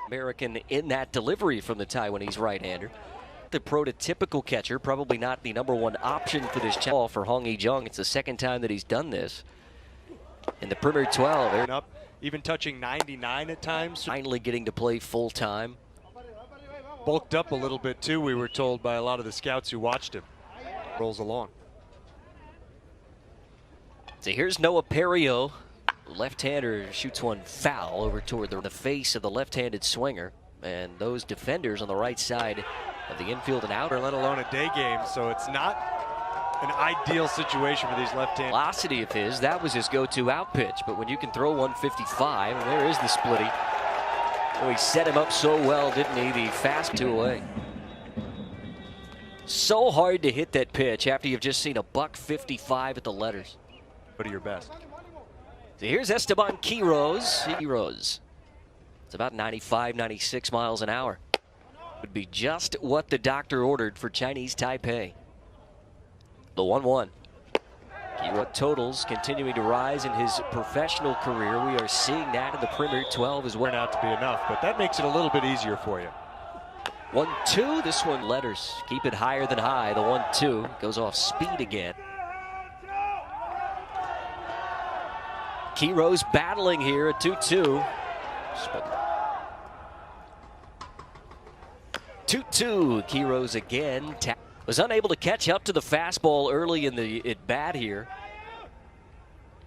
American in that delivery from the Taiwanese right-hander. The prototypical catcher, probably not the #1 option for this ball for Hong Yi-jung. It's the second time that he's done this. In the Premier 12. Up, even touching 99 at times. Finally getting to play full-time. Bulked up a little bit too, we were told by a lot of the scouts who watched him. Rolls along. So here's Noah Perio. Left-hander shoots one foul over toward the face of the left-handed swinger. And those defenders on the right side of the infield and outer. Let alone a day game, so it's not an ideal situation for these left-handed. Velocity of his, that was his go-to out pitch. But when you can throw 155, and there is the splitty. Oh, he set him up so well, didn't he? The fast 2 away. So hard to hit that pitch after you've just seen a $155 at the letters. What are your best? So here's Esteban Quiroz. It's about 95, 96 miles an hour. Would be just what the doctor ordered for Chinese Taipei. The 1-1. Quiroz totals continuing to rise in his professional career. We are seeing that in the Premier 12 as well. Turned out to be enough, but that makes it a little bit easier for you. 1-2. This one letters. Keep it higher than high. The 1-2 goes off speed again. Quiroz battling here at 2-2. 2-2. Quiroz again. Was unable to catch up to the fastball early in the at-bat here.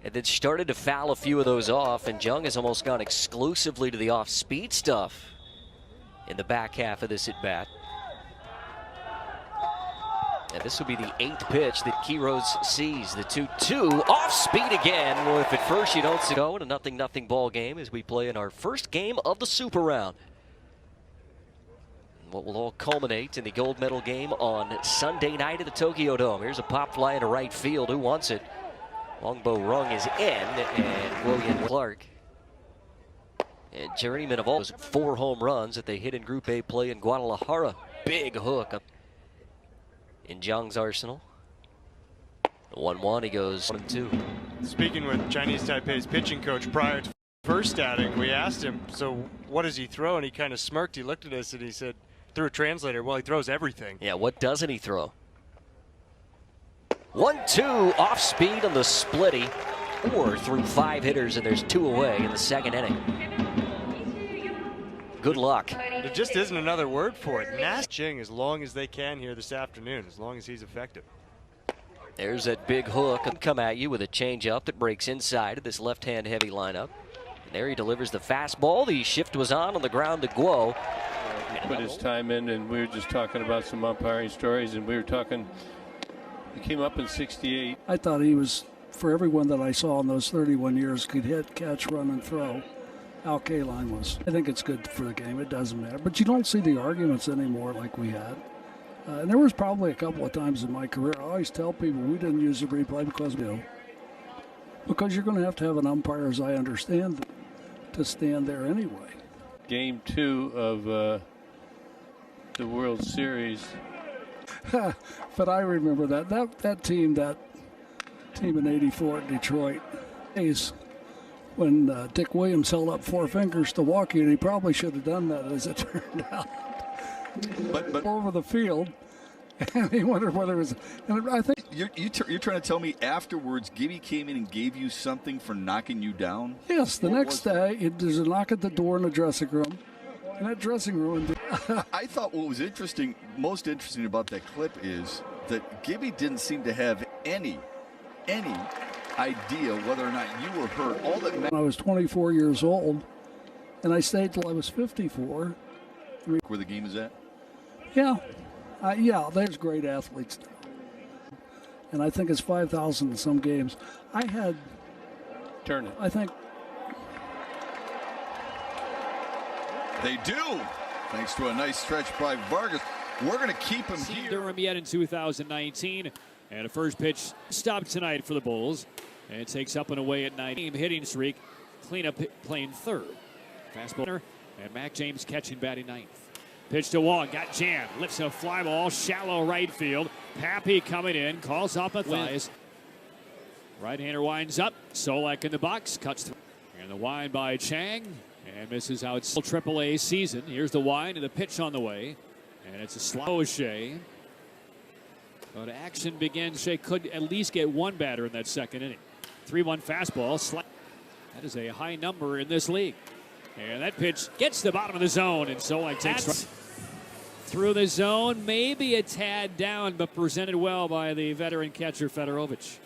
And then started to foul a few of those off. And Jung has almost gone exclusively to the off-speed stuff in the back half of this at-bat. And this will be the 8th pitch that Quiroz sees. The 2-2 off speed again. Well, if at first you don't see go in a 0-0 ball game as we play in our first game of the Super Round. And what will all culminate in the gold medal game on Sunday night at the Tokyo Dome. Here's a pop fly into right field. Who wants it? Longbow rung is in, and William Clark. And journeyman of all those 4 home runs that they hit in Group A play in Guadalajara. Big hook up in Jung's arsenal. 1-1, he goes 1-2. Speaking with Chinese Taipei's pitching coach prior to first outing, we asked him, so what does he throw? And he kind of smirked. He looked at us and he said, through a translator, well, he throws everything. Yeah, what doesn't he throw? 1-2 off speed on the splitty. 4 through 5 hitters, and there's 2 away in the second inning. Good luck. There just isn't another word for it. Nasting as long as they can here this afternoon, as long as he's effective. There's that big hook and come at you with a changeup that breaks inside of this left-hand heavy lineup. And there he delivers the fastball. The shift was on the ground to Guo. He put his time in, and we were just talking about some umpiring stories, and we were talking, he came up in 68. I thought he was, for everyone that I saw in those 31 years, could hit, catch, run, and throw. Al Kaline was. I think it's good for the game. It doesn't matter. But you don't see the arguments anymore like we had. And there was probably a couple of times in my career, I always tell people we didn't use the replay because you're going to have an umpire, as I understand, to stand there anyway. Game 2 of the World Series. But I remember that team in '84 at Detroit. When Dick Williams held up 4 fingers to walk you, and he probably should have done that, as it turned out. But over the field, and he wondered whether it was. And I think you're trying to tell me afterwards, Gibby came in and gave you something for knocking you down? Yes, the next day there's a knock at the door in the dressing room. In that dressing room. I thought what was most interesting about that clip is that Gibby didn't seem to have any idea whether or not you were hurt. All that I was 24 years old, and I stayed till I was 54. Where the game is at? Yeah, there's great athletes, and I think it's 5,000 in some games. I had. Turn it. I think. They do, thanks to a nice stretch by Vargas. We're going to keep him here. Durham yet in 2019. And a first pitch stopped tonight for the Bulls. And it takes up and away at 9. Hitting streak. Cleanup playing third. Fastball. And Mac James catching batting 9th. Pitch to Wong. Got jammed. Lifts a fly ball. Shallow right field. Pappy coming in. Calls up a thighs. Right-hander winds up. Solak in the box. Cuts through. And the wind by Chang. And misses out AAA season. Here's the wind and the pitch on the way. And it's a slow Shea. But action begins. Shea could at least get one batter in that second inning. 3-1 fastball. That is a high number in this league. And that pitch gets the bottom of the zone. And Solak takes through the zone. Maybe a tad down, but presented well by the veteran catcher Fedorovich.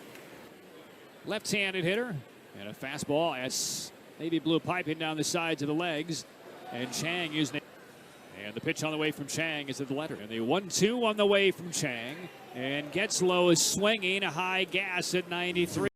Left-handed hitter. And a fastball as maybe blue piping down the sides of the legs. And Chang is. And the pitch on the way from Chang is at the letter. And the 1-2 on the way from Chang. And gets low is swinging. A high gas at 93.